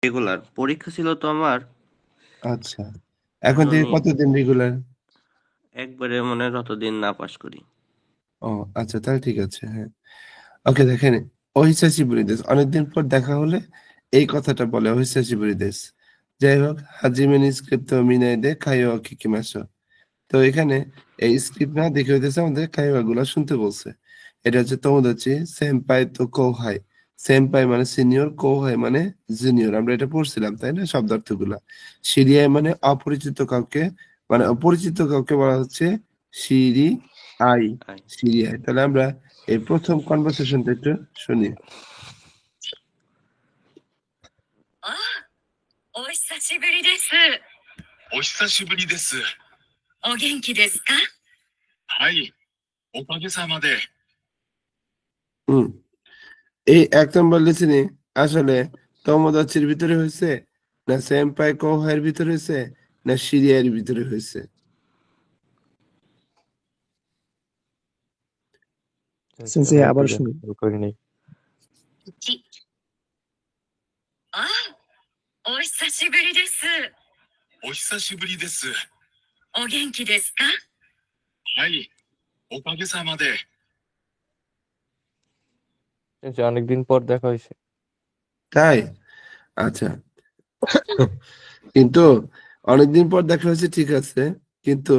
Regular পরীক্ষা ছিল তো আমার। আচ্ছা, এখন থেকে কতদিন রেগুলার? একবারে মনে হয় যতদিন না পাস করি। ও আচ্ছা, তাহলে ঠিক আছে। হ্যাঁ, ওকে। দেখেন, অহিসাসি বুড়িদেশ, অনেকদিন পর দেখা হলে এই কথাটা বলে অহিসাসি বুড়িদেশ। যাই হোক, হাজিমে নি স্ক্রিপ্ট মিনাই দে খাইওয়া কিকিমাসো। তো এখানে এই স্ক্রিপ্ট না দেখে হইতেছে আমাদের খাইওয়া গুলা শুনতে বলছে। এটা হচ্ছে তোমোদাচি সেম্পাই তো কৌহাই। সেম্পাই মানে সিনিয়র, কৌহাই মানে জুনিয়র। আমরা এটা পড়ছিলাম, তাই না, শব্দার্থ গুলা। সিরিয়ায় মানে অপরিচিত কাউকে, মানে অপরিচিত কাউকে বলা হচ্ছে সিরি আই। আই। সিরিয়ায়। তাহলে আমরা এই প্রথম কনভারসেশনটা একটু শুনি। あ、お久しぶりです。お久しぶりです。お元気ですか？はい、おかげさまで。 হুম, এই এক নম্বর লেসনে আসলে তোমোদাচির ভিতরে হয়েছে, না সেম্পাই কৌহাইয়ের ভিতরে হয়েছে, না সিরিয়ার ভিতরে হয়েছে? সেন্সেই আবার শুনি। 1、あ、お久しぶりです。お久しぶりです。お元気ですか？はい、おかげさまで。 অনেকদিন পর দেখা হয়েছে। তাই? আচ্ছা, কিন্তু অনেকদিন পর দেখা হয়েছে, ঠিক আছে, কিন্তু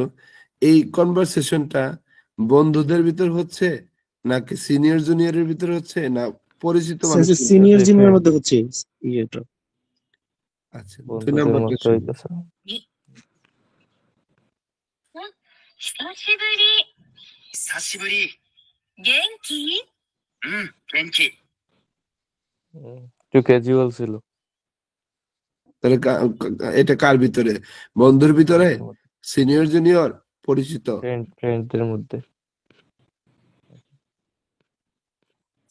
এই কনভারসেশনটা বন্ধুদের ভিতর হচ্ছে, নাকি সিনিয়র জুনিয়রের ভিতর হচ্ছে, না পরিচিত সেন্সে মানুষের ভিতর? সিনিয়র জুনিয়র মধ্যে হচ্ছে ইয়েটা। আচ্ছা, দুই বন্ধুদের নম্বরটা মতো শুনি। হইতেছে। 久しぶり。久しぶり。元気？うん、元気。 একটু ক্যাজুয়াল ছিল। তাহলে এটা কার ভিতরে? বন্ধুর ভিতরে, সিনিয়র জুনিয়র, পরিচিত? ফ্রেন্ডদের মধ্যে।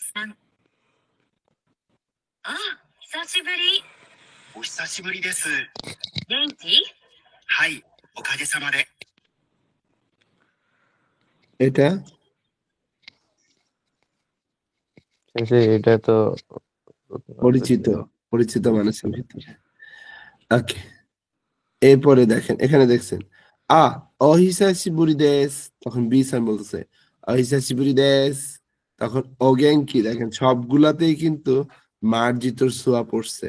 3、あ、久しぶり。お久しぶりです。元気？はい、おかげさまで。 এটা এটা তো পরিচিত, পরিচিত মানুষের ভিতরে। ওকে, এরপরে দেখেন, এখানে দেখছেন অহিসাশিবুরি দেশ, তখন বিসান বলতেছে অহিসাশিবুরি দেশ, তখন অগেঙ্কি। দেখেন সবগুলাতেই কিন্তু মার্জিতর ছোঁয়া পড়ছে।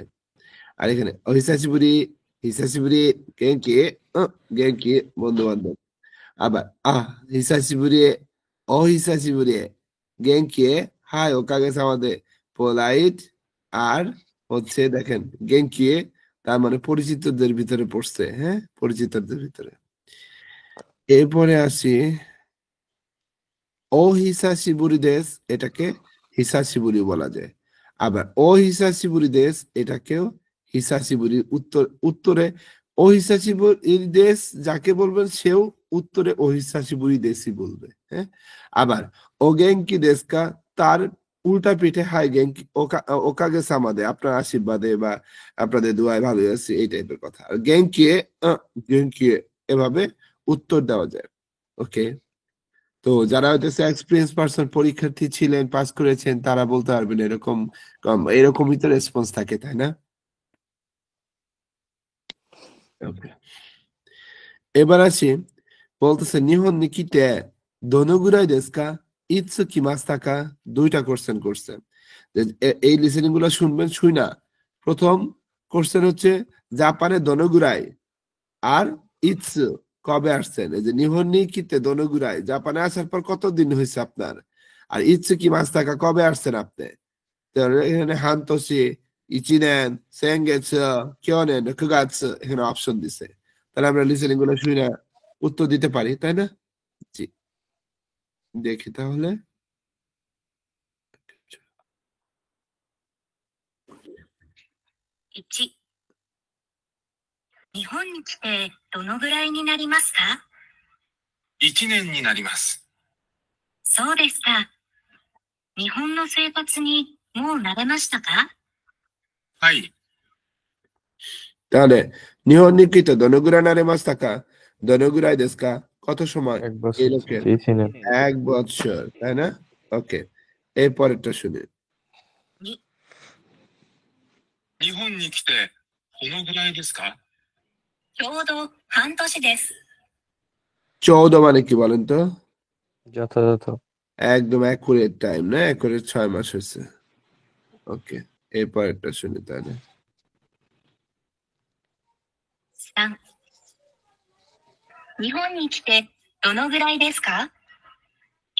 আর এখানে অহিসাশিবুরি, হিসাশিবুরি, গেঙ্কি, গেঙ্কি বন্ধু বান্ধব। আবার হিসাশিবুরি, অহিসাশিবুরি, গেঙ্কি, হাই ওকাগে সামাদে, পোলাইট। আর হচ্ছে দেখেন গেঙ্কি, তার মানে পরিচিতদের ভিতরে পড়ছে। হ্যাঁ, পরিচিতদের ভিতরে। এরপরে আসি অহিসাশিবুরি দেশ, এটাকে হিসাশিবুরি বলা যায়। আবার অহিসাশিবুরি দেশ, এটাকেও হিসাশিবুরি। উত্তরে অহিসাশিবুরি দেশ যাকে বলবেন, সেও উত্তরে অহিসাশিবুরি দেশই বলবে। হ্যাঁ, আবার ওগেঙ্কি দেশকা, তার উল্টা পিঠে হাই গেঙ্কি, ওকাগে সামাদে, আপনার আশীর্বাদে বা আপনাদের দোয়ায় ভালো আছি, এই টাইপের কথা। আর গেঙ্কিয়ে, গেঙ্কিয়ে, এভাবে উত্তর দেওয়া যায়। ওকে, তো যারা হইতেছে এক্সপিরিয়েন্স পার্সন, পরীক্ষার্থী ছিলেন, পাস করেছেন, তারা বলতে পারবেন এরকম, এরকমই তো রেসপন্স থাকে, তাই না? Okay. এবার আসি, বলতেছে নিহন নিকিতে দোনোগুরাই দেশকা ইৎসু কিমাস্তাকা। দুইটা কোশ্চেন করছেন। এই লিসেনিং গুলো শুনবেন, শুই না। প্রথম কোশ্চেন হচ্ছে জাপানে দোনোগুরাই, আর ইৎসু কবে আসছেন। এই যে নিহন নিকিতে দোনোগুরাই, জাপানে আসার পর কতদিন হয়েছে আপনার। আর ইৎসু কিমাস্তাকা, কবে আসছেন আপনি। এখানে হান্তোশি, ইচিনেন, সেঙ্গেটসু, কিয়নেন, কুগাটসু, এখানে অপশন দিছে। তাহলে আমরা লিসেনিং গুলো শুনে উত্তর দিতে পারি, তাই না? জি, দেখি তাহলে। 1、日本に来てどのぐらいになりますか1年になります。そうですか。日本の生活にもう慣れましたかはい、 তাহলে নিহন নিকিতে দনগুরাই নারে মাস্তাকা, দনগুরাই দেশকা, কত সময় 1 বছর এই লোকের? চেয়েছিলেন। 1 বছর, তাই না? ওকে, এর পরেরটা শুনি। 2、日本に来てどのぐらいですか？ちょうど半年です。 14 মানে কি বলেন তো? যথাযথ। একদম অ্যাকুরেট টাইম না? অ্যাকুরেট 6 মাস হয়েছে। ওকে, এরপরেরটা শুনি তাহলে। 3、日本に来てどのぐらいですか？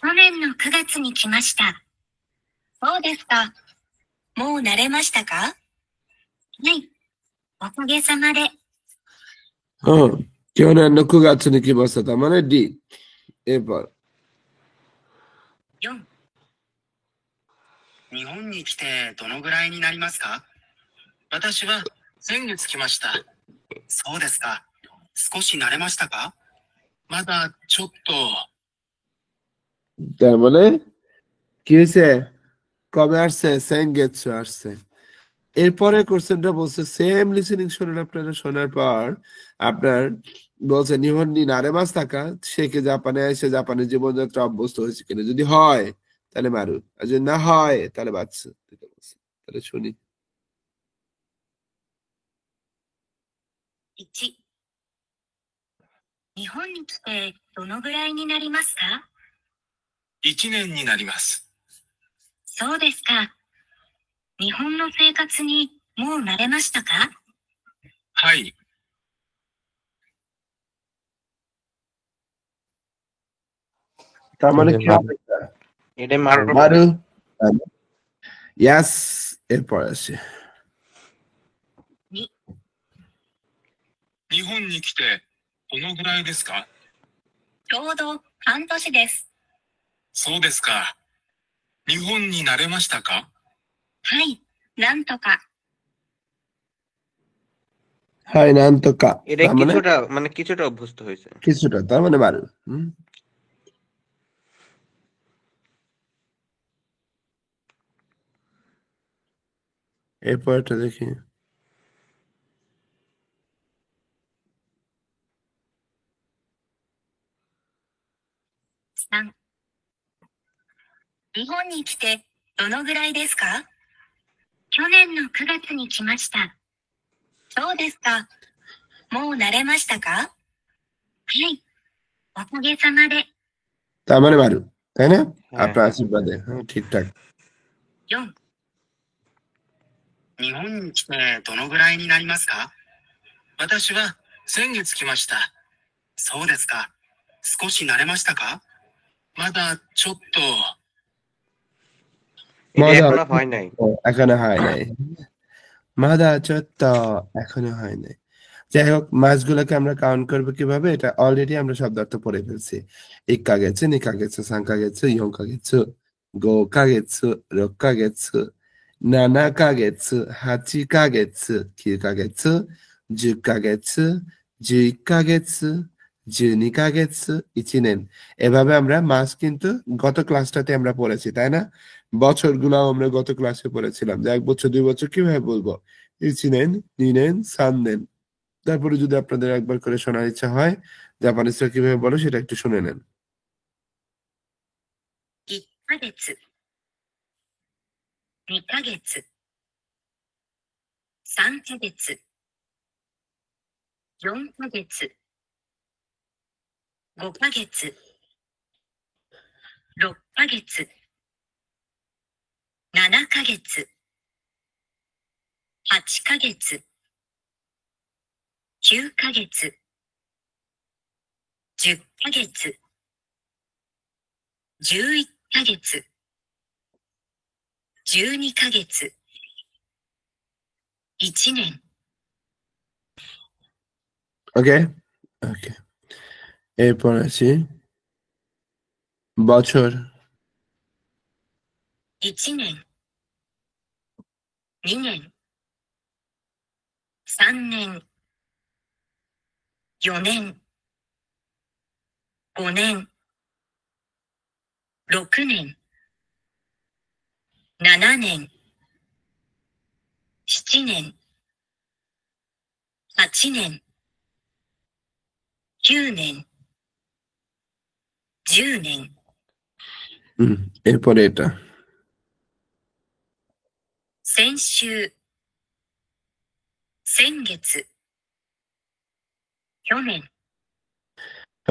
去年の9月に来ました。そうですか。もう慣れましたか？はい。おかげさまで。 হ্যাঁ, কেউ না নকু গাছ নাকি বসে তার মানে ডি। এরপর 4、日本に来てどのぐらいになりますか？私は先月来ました。そうですか。少し慣れましたか？まだちょっと。 তার মানে কি হয়েছে? কবে আসছে? সেনগেটসু আসছে। এরপরে কোশ্চেনটা বলছে সেম লিসেনিং শুনেন আপনারা, শোনার পর আপনার বলছে নিহন নি নারেমাস থাকা, সে কি জাপানে এসে জাপানের জীবনযাত্রা অভ্যস্ত হয়েছে কিনা, যদি হয় তাহলে মারু, আর যদি না হয় তাহলে বাচ্চা। তাহলে শুনি। 1、日本に来てどのぐらいになりますか？1年になります。そうですか。日本の生活にもう慣れましたか？はい。 তার মানে এটা কি মারু। হবে? এটা মারু। মারু। ইয়াস, এরপর আসে 2、日本に来てどのぐらいですか？ちょうど半年です。そうですか。日本に慣れましたか？はい。なんとか。 হাই নান তো কা, এটা তার মানে কিছুটা অভ্যস্ত হয়েছে। কিছুটা, তার মানে মারু। এরপরটা দেখি। 3、日本に来てどのぐらいですか？去年の9月に来ました。そうですか。もう慣れましたか？はい。おかげさまで。 তার মানে মারু, তাই না? হ্যাঁ, আপনার হ্যাঁ। আশীর্বাদে, হ্যাঁ ঠিকঠাক। 4、日本に来てどのぐらいになりますか？私は先月来ました。そうですか。少し慣れましたか？まだちょっと。 এটা মজা এখনো হয় নাই। এখনো হয় নাই। মাদা চত্ত এখনো হয় নাই। যাই হোক, মাসগুলোকে আমরা কাউন্ট করবো কিভাবে, এটা অলরেডি আমরা শব্দার্থ পড়ে ফেলছি। ইক্কা গেছে, নিকা গেছে, সাংকা গেছে, ইয়ঙ্কা গেছে, গোকা গেছে, রক্কা গেছে, নানা কা গেছে, হাচি কা গেছে, কিকা গেছে, জুকা গেছে, জুইকা গেছে, জুনিকা গেছে, ইচিনেন। এভাবে আমরা মাস কিন্তু গত ক্লাসটাতে আমরা পড়েছি, তাই না? বছরগুলাও আমরা গত ক্লাসে পড়েছিলাম যে 1 বছর 2 বছর কিভাবে বলবো, ইচিনেন, নিনেন, সাননেন। তারপরে যদি আপনাদের একবার করে শোনার ইচ্ছা হয় জাপানিজরা কিভাবে বলে সেটা একটু শুনে নেন। 1ヶ月、2ヶ月、3ヶ月、4ヶ月、5ヶ月、6ヶ月、7ヶ月、8ヶ月、9ヶ月、10ヶ月、11ヶ月、12ヶ月、1年。 ওকে ওকে, এরপর আছি বছর। 1年、2年、3年、4年、5年、6年、7年、7年、8年、9年、10年。 এরপরে এটা 先週、先月、去年、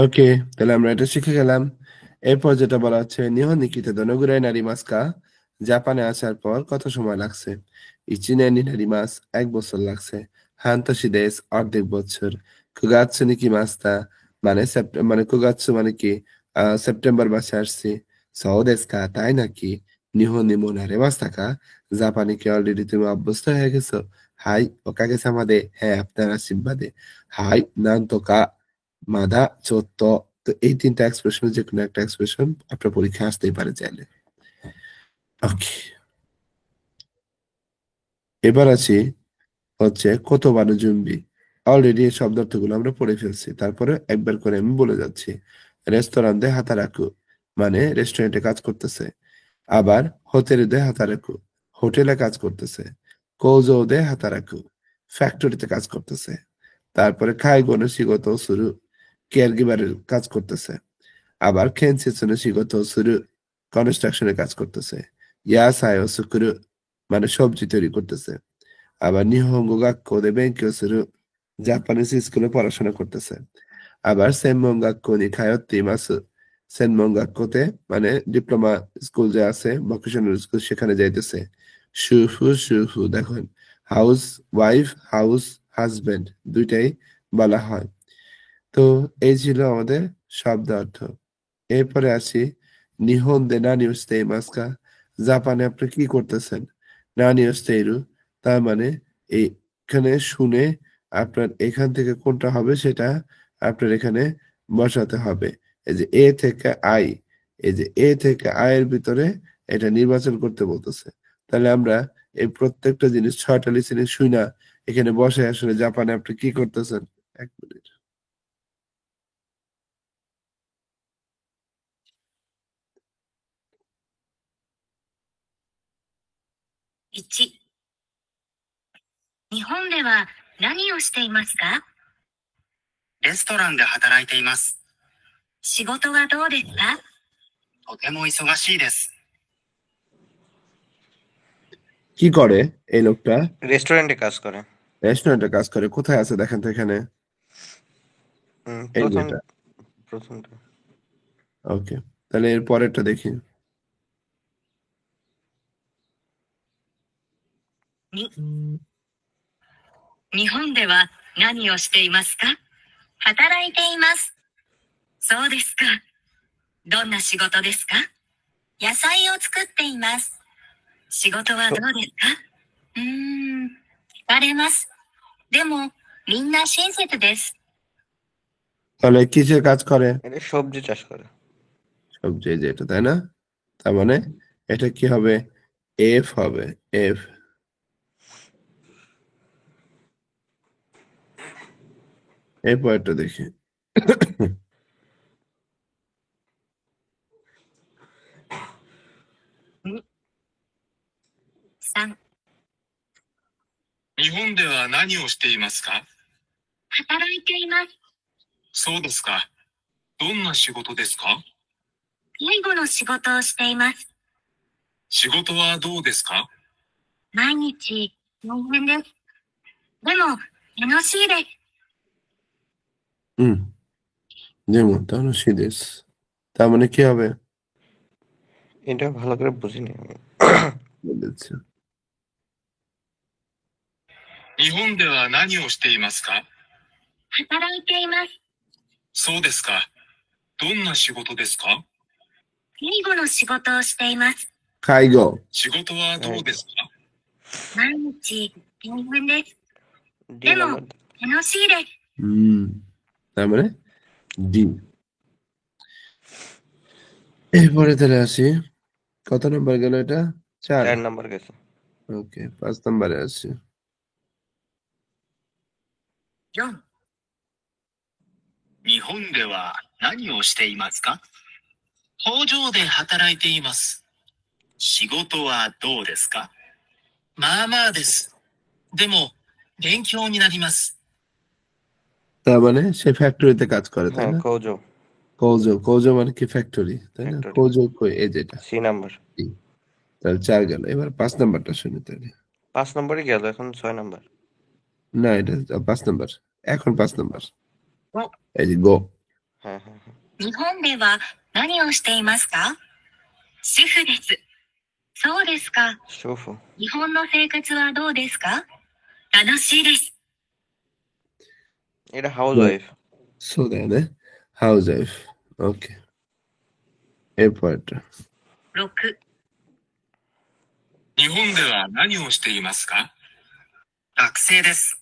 ওকে, তাহলে আমরা এটা শিখে গেলাম। এরপর যেটা বলা হচ্ছে নিহন নিকিতে দনগুরাই নারিমাস্কা, জাপানে আসার পর কত সময় লাগছে? ইচিনে নি নারিমাস, 1 বছর লাগছে। হান্তাশি দেশ, অর্ধেক বছর। কুগাৎসু নিকি মাস্তা, মানে মানে কুগাৎসু মানে কি সেপ্টেম্বর মাসে আসছি। সও দেশকা, তাই নাকি? নিহন নিমো নারিমাস্তাকা, জাপানে কি অলরেডি তুমি অভ্যস্ত হয়ে গেছো? হাই ওকাগে সামাদে, হ্যাঁ আপনার আশীর্বাদে। হাই নান্তোকা মাদা চোত্ত। তো এই 3টা এক্সপ্রেশন যে কোনো একটা এক্সপ্রেশন আপনার পরীক্ষায় আসতেই পারে চাইলে। ওকে, এবার আছি হচ্ছে কতবার জুম্বি। অলরেডি এই শব্দার্থগুলো আমরা পড়ে ফেলছি, তারপরে একবার করে আমি বলে যাচ্ছি। রেস্তোরাঁতে হাতারাকু মানে রেস্টুরেন্টে কাজ করতেছে। আবার হোটেলে হাতারাকু, হোটেলে কাজ করতেছে। কৌজোদে হাতারাকু, ফ্যাক্টরিতে কাজ করতেছে। তারপরে খাইগোনো শিগত শুরু, কেয়ার গিভারের কাজ করতেছে। আবার খেনসেসনে শিগত শুরু, কনস্ট্রাকশনে কাজ করতেছে। ইয়াসায়ো সুকুরু মানে সবজি তৈরি করতেছে। আবার নিহঙ্গো গাক্কো দে বেঙ্কিও শুরু, জাপানিজ স্কুলে পড়াশোনা করতেছে। আবার সেনমন গাক্কো নি খায়োত্তে ইমাসু, সেনমন গাক্কোতে মানে ডিপ্লোমা স্কুল যে আছে, ভোকেশনাল স্কুল, সেখানে যাইতেছে। শুফু শুফু, দেখুন হাউস ওয়াইফ, হাউস হাজবেন্ড দুইটাই বলা হয়। তো এই ছিল আমাদের শব্দ অর্থ। এরপরে আসি নিহন দে নানি উস্তে মাস্কা, জাপানে আপনি কি করতেছেন? নানি উস্তেইরু, তার মানে এইখানে শুনে আপনার এখান থেকে কোনটা হবে সেটা আপনার এখানে বসাতে হবে। এই যে এ থেকে আই, এই যে এ থেকে আয়ের ভিতরে এটা নির্বাচন করতে বলতেছে। তাহলে আমরা এই প্রত্যেকটা জিনিস 6টা লিসেনিং শুনা এখানে বসে আসলে জাপানে আপনি কি করতেছেন। 1 মিনিট। 1、日本では何をしていますか？レストランで働いています。仕事はどうですか？とても忙しいです。 কি করে এই লোকটা? রেস্টুরেন্টে কাজ করে। রেস্টুরেন্টে কাজ করে। কোথায় আছে দেখেন তো এখানে? এই প্রথম যেটা। প্রথমটা। ওকে, তাহলে এর পরেরটা দেখি। 日本では何をしていますか？働いています。そうですか。どんな仕事ですか？野菜を作っています。仕事はどうですか？疲れます。でも、みんな親切です。 তাহলে কিসের কাজ করে? এটা সবজি চাষ করে। সবজি, এই যে এটা, তাই না? তার মানে এটা কি হবে? এফ হবে, এফ। এর পরেরটা দেখি। 3、日本では何をしていますか？働いています。そうですか。どんな仕事ですか？介護の仕事をしています。仕事はどうですか？毎日、大変です。でも、楽しいです。 যেমন তানুশি দেশ, তার মানে কি হবে? এটা ভালো করে বুঝিনি আমি। বলেছে 日本では何をしていますか？働いています。そうですか。どんな仕事ですか？介護の仕事をしています。 খাইগো, 仕事はどうですか？ 毎日、大変です。 ডি でも、 নাম্বার। 楽しいです。 তার মানে ডি। এরপরে তাহলে আসি, কত নাম্বার গেল এটা? 4। 4 নাম্বার গেছে। ওকে, 5 নাম্বারে আসি। 4、日本では何をしていますか？工場で働いています。仕事はどうですか？まあまあです。でも、勉強になります。 তার মানে সে ফ্যাক্টরিতে কাজ করে, তাই হ্যাঁ, না? কৌজো। কৌজো, কৌজো মানে কি? ফ্যাক্টরি, তাই না? ফ্যাক্টরি। কৌজো কই? এই যেটা। C number. তাহলে 4 গেল। এবার 5 নাম্বারটা শুনি তাহলে। 5 নম্বরই গেল, এখন 6 নাম্বার। না এটা 5 নাম্বার এখন 5 নাম্বারおএই যে গো হ্যাঁ হ্যাঁ হ্যাঁ 日本では何をしていますか？主婦です。そうですか。 শুফু 日本の生活はどうですか？楽しいです。 এটা হাউস ওয়াইফそうだよねハウスワイフ ওকে এরপরটা 6、日本では何をしていますか？学生です。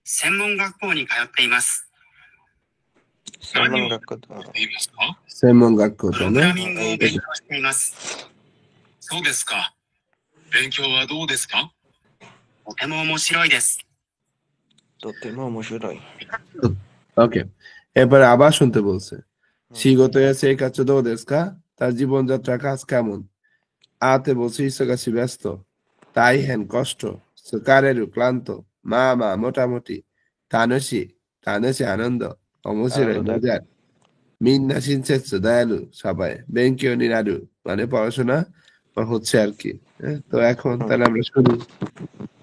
専門学校に通っています。 সালমান কাক্কু তো していますか？専門学校だプログラねミングを勉強しています。そうですか。勉強はどうですか？とても面白いです。 তো তেমন মশুরই ওকে এরপরে আবার শুনতে বলছে শিগোতো এসে এই কাজ দো দেশকা তার জীবনযাত্রা কাজ কেমন আতে বলছে ইসগাছি ব্যস্ত তাই হেন কষ্ট সুকারেরু ক্লান্ত মা মা মোটামুটি তানসি তানসি আনন্দ অমসিরে আনন্দ। মজার মিন্না শিনসেৎসু দয়ালু সবাই বেঙ্কিও নিরারু মানে পড়াশোনা হচ্ছে আর কি হ্যাঁ, তো এখন তাহলে আমরা শুনি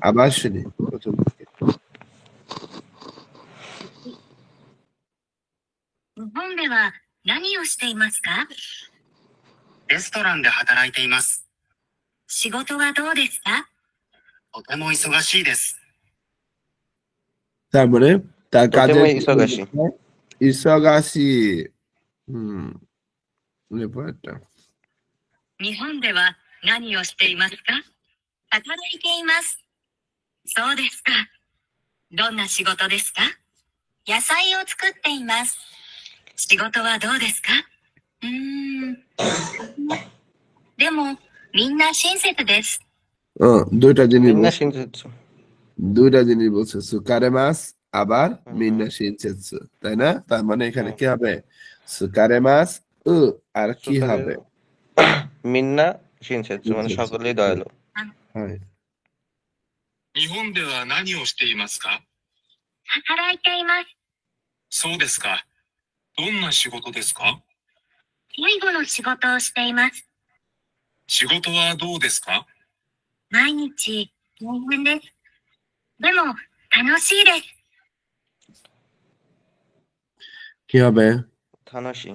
আবার শুনি প্রথম থেকে। 日本では何をしていますか？レストランで働いています。仕事はどうですか？とても忙しいです。 তারপরে তার তো কাজে তেমন ইসগাসি ইসগাসি হুম এরপরটা 日本では何をしていますか？働いています。そうですか。どんな仕事ですか？野菜を作っています。仕事はどうですか？でも、みんな親切です。 দুইটা জিনিস মিন্না বলছে, শিনজেৎসু দুইটা জিনিস বলছে সুকারে মাস আবার হুম। মিন্না শিনসেৎসু তাই না তার মানে এখানে কি হবে সুকারে মাস আর কি সুকারে- হবে মিন্না শিনজেৎসু মানে শিনজেৎসু। সকলেই দয়ালু হয় 日本では何をしていますか？働いています。そうですか。どんな仕事ですか？介護の仕事をしています。仕事はどうですか？毎日、大変です。でも、楽しいです。 কি হবে থানাসি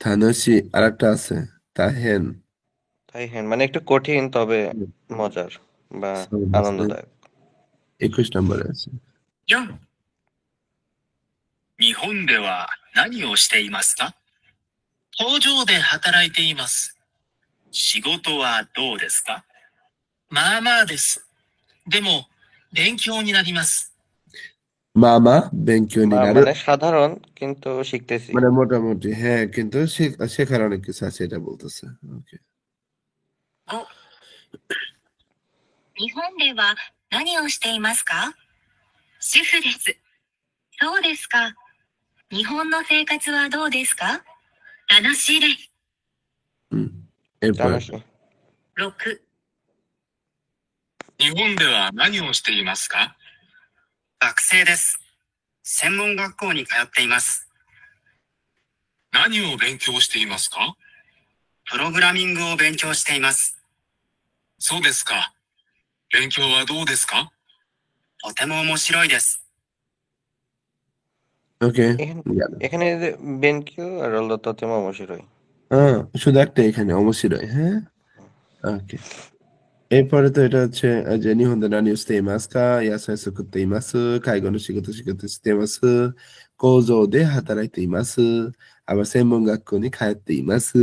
থানসি আরেকটা আছে তাহেন তাই হ্যাঁ মানে একটু কঠিন তবে মজার বা আনন্দদায়ক 21 নম্বরে আছে 4、日本では何をしていますか？工場で働いています。仕事はどうですか？まあまあです。でも、勉強になります。 মামা বেঙ্কিও নিরারু মানে সাধারণ কিন্তু শিখতেছি মানে মোটামুটি হ্যাঁ কিন্তু শেখার অনেক কিছু আছে এটা বলতেছে ওকে 5、日本では何をしていますか？主婦です。そうですか。日本の生活はどうですか？楽しいです。 এরপর থানাসি 6、日本では何をしていますか？学生です。専門学校に通っています。何を勉強していますか？プログラミングを勉強しています。そうですか。勉強はどうですか？とても面白いです。 ওকে এখানে যে বেনকিউ আর আল্লাহ ততেমা মশিরই শুধু একটা এখানে অবশ্যই হ্যাঁ ওকে এরপরে তো এটা হচ্ছে যে নিহন্দ নানি স্তেমাসকা ইয়াসাই সুকুতে ইমাসু কাইগনো শিগতো শিগতো স্তেমাসু কোজো দে হাতারাইতে ইমাসু আবার সেমন গাক্কো নি খায়াতে ইমাসু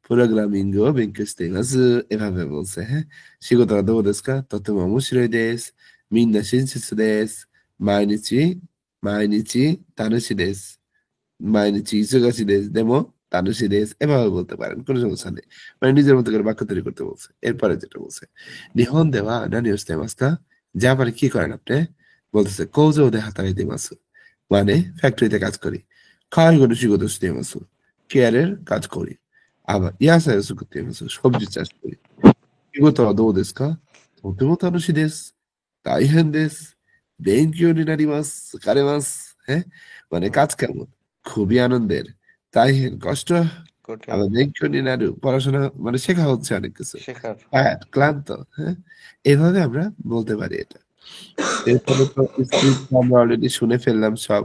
প্রোগ্রামিং ও বেঙ্কিওしていますএভাবে বলছে হ্যাঁ শিগতোはどうですかとても面白いですみんな親切です毎日楽しいです毎日忙しいですでも楽しいですএভাবে বলতে পারেন কোনো সমস্যা নেই মানে নিজের মতো করে বাক্য তৈরি করতে বলছে এরপরে যেটা বলছে নিহন দেওয়া নানি হস্তে মাস্কা জাপানে কি করেন আপনি বলতেছে কোজো দে হাতারাই দে মাসু মানে ফ্যাক্টরিতে কাজ করি খাই করে শিগতしてますকেয়ারের কাজ করি আবার ইয়াসাই সুকুতে মাসু সবজি চাষ করি শিগতোはどうですかとても楽しいです大変です勉強になります疲れますহ্যাঁ মানে কাজ কেমন খুবই আনন্দের তাই কষ্ট কঠিন আবার বেঙ্কিও নিনারু পড়াশোনা মানে শেখা হচ্ছে অনেক কিছু শেখার ক্লান্ত হ্যাঁ এভাবে আমরা বলতে পারি এটা এরপরে তো স্ক্রিপ্ট আমরা অলরেডি শুনে ফেললাম সব।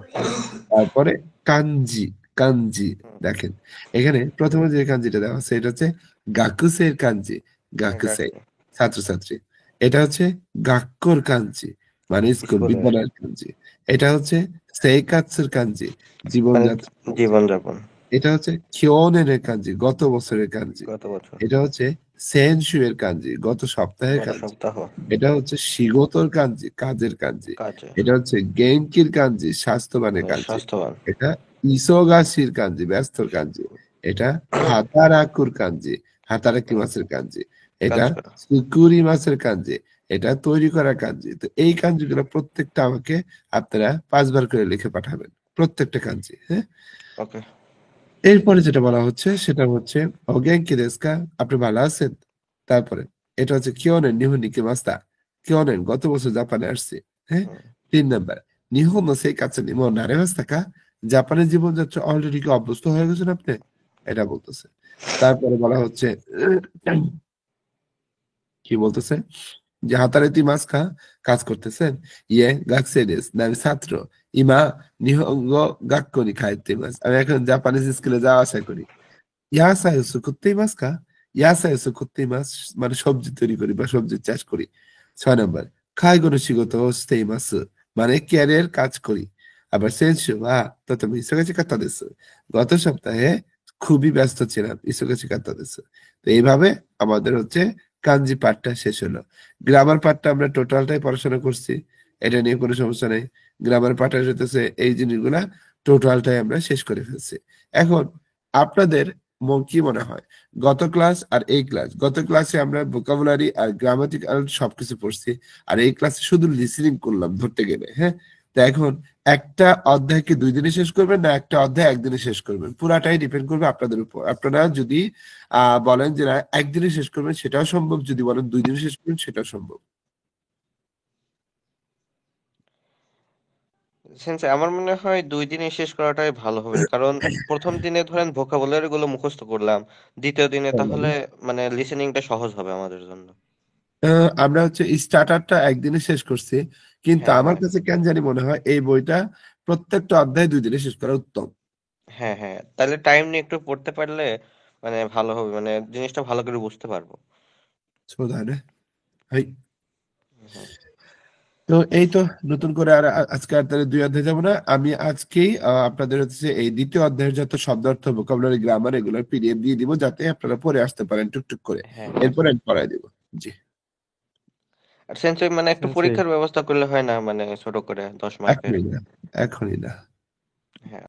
তারপরে কাঞ্জি, কাঞ্জি হুম, দেখেন। এখানে প্রথমে যে কাঞ্জিটা দেওয়া আছে এটা হচ্ছে গাকুসের কাঞ্জি, হ্যাঁ, গাকুসে গাকু ছাত্রছাত্রী। এটা হচ্ছে গাক্কোর কাঞ্জি মানে স্কুল স্কুলের বিদ্যালয়ের কাঞ্জি। এটা হচ্ছে সেইকাতসুর কাঞ্জি মানে জীবনযাত্রা কাঞ্জি। জীবনযাপন এটা হচ্ছে কিওনেনের কাঞ্জি গত বছরের কাঞ্জি। গত বছর এটা হচ্ছে সেনশু এর কাঞ্জি গত সপ্তাহের গত কাঞ্জি। সপ্তাহ এটা হচ্ছে শিগোতোর কাঞ্জি কাজের কাঞ্জি। কাজে এটা হচ্ছে গেনকির কাঞ্জি স্বাস্থ্যবানের কাঞ্জি। স্বাস্থ্যবান এটা ইসোগাশির কাঞ্জি ব্যস্তর কাঞ্জি। এটা হাতারাকুর কাঞ্জি হাতারাকি মাছের কাঞ্জি। এটা কাজ করা সুকুরি মাছের কাঞ্জি। এটা তৈরি করা কাঞ্জি। তো এই কাঞ্জিগুলো প্রত্যেকটা আমাকে আপনারা 5 বার করে লিখে পাঠাবেন প্রত্যেকটা কাঞ্জি। হ্যাঁ, ওকে এরপরে যেটা বলা হচ্ছে সেটা হচ্ছে অগেনকি দেস্কা আপনি ভালো আছেন। তারপরে এটা হচ্ছে কিওনেন নিহুনিকি মাস্তা কিওনেন গত বছর জাপানে আসছে। হ্যাঁ, 3 নাম্বার নিহন সেই কাছে নিমো নারে মাস্তা জাপানের জীবনযাত্রা অলরেডি কি অভ্যস্ত হয়ে গেছেন আপনি, এটা বলতেছে। তারপরে বলা হচ্ছে কি বলতেছে যে হাতারাতি মাস্কা কাজ করতেছেন ইয়ে গাকসেদেস না আমি ছাত্র ইমা নিহঙ্গ গাক্কনি খাইতে মাস আমি এখন জাপানিজ স্কুলে যাওয়া আসা করি। ইয়াসায়সু করতেই মাস ইয়াসায়সু করতেই মাস মানে সবজি তৈরি করি বা সবজি চাষ করি। 6 নম্বর খাইগোনো শিগতো হস্তেই মাস মানে ক্যারিয়ার কাজ করি। আবার সেন্সু বা তো তুমি ইসোগাছি কাত্তা দেশ গত সপ্তাহে খুবই ব্যস্ত ছিলাম ইসোগাছি কাত্তা দেশ। তো এইভাবে আমাদের হচ্ছে কাঞ্জি পাঠটা শেষ হলো। গ্রামার পাঠটা আমরা টোটালটাই পড়াশোনা করছি, এটা নিয়ে কোনো সমস্যা নেই। গ্রামার পাঠটা হতেছে এই জিনিসগুলা টোটালটাই আমরা শেষ করে ফেলছি। এখন আপনাদের কি মনে হয় গত ক্লাস আর এই ক্লাস, গত ক্লাসে আমরা ভোকাবুলারি আর গ্রামাটিক্যাল সবকিছু পড়ছি, আর এই ক্লাসে শুধু লিসেনিং করলাম ধরতে গেলে। হ্যাঁ, তো এখন একটা অধ্যায়কে 2 দিনে শেষ করবেন না একটা অধ্যায় একদিনে শেষ করবেন, পুরাটাই ডিপেন্ড করবে আপনাদের উপর। আপনারা যদি বলেন যে না একদিনে শেষ করবেন সেটাও সম্ভব, যদি বলেন 2 দিনে শেষ করবেন সেটাও সম্ভব। সেন্সে আমার মনে হয় 2 দিনে শেষ করাটাই ভালো হবে, কারণ প্রথম দিনে ধরেন ভোকাবুলারি গুলো মুখস্থ করলাম, দ্বিতীয় দিনে তাহলে মানে লিসেনিংটা সহজ হবে আমাদের জন্য। আমরা হচ্ছে স্টার্টারটা একদিনে শেষ করছি, কিন্তু হ্যাঁ আমার হ্যাঁ কাছে কেন জানি মনে হয় এই বইটা প্রত্যেকটা অধ্যায় 2 দিনে শেষ করা উত্তম। হ্যাঁ হ্যাঁ তাহলে টাইম নিয়ে একটু পড়তে পারলে মানে ভালো হবে, মানে জিনিসটা ভালো করে বুঝতে পারবো।そうだね。はい。হুম, তো এই তো নতুন করে আর আজকে আর তাহলে 2 অধ্যায় যাবো না। আমি আজকেই আপনাদের হচ্ছে এই দ্বিতীয় অধ্যায়ের যত শব্দার্থ ভোকাবুলারি গ্রামার এগুলোর পিডিএফ দিয়ে দিব যাতে আপনারা পড়ে আসতে পারেন টুকটুক করে। হ্যাঁ এরপরে আমি পড়াই দিব। জি। আর সেন্সে মানে একটা সেন্সেই পরীক্ষার ব্যবস্থা করলে হয় না, মানে ছোট করে 10 মার্কের। এখনই না, এখনই না। হ্যাঁ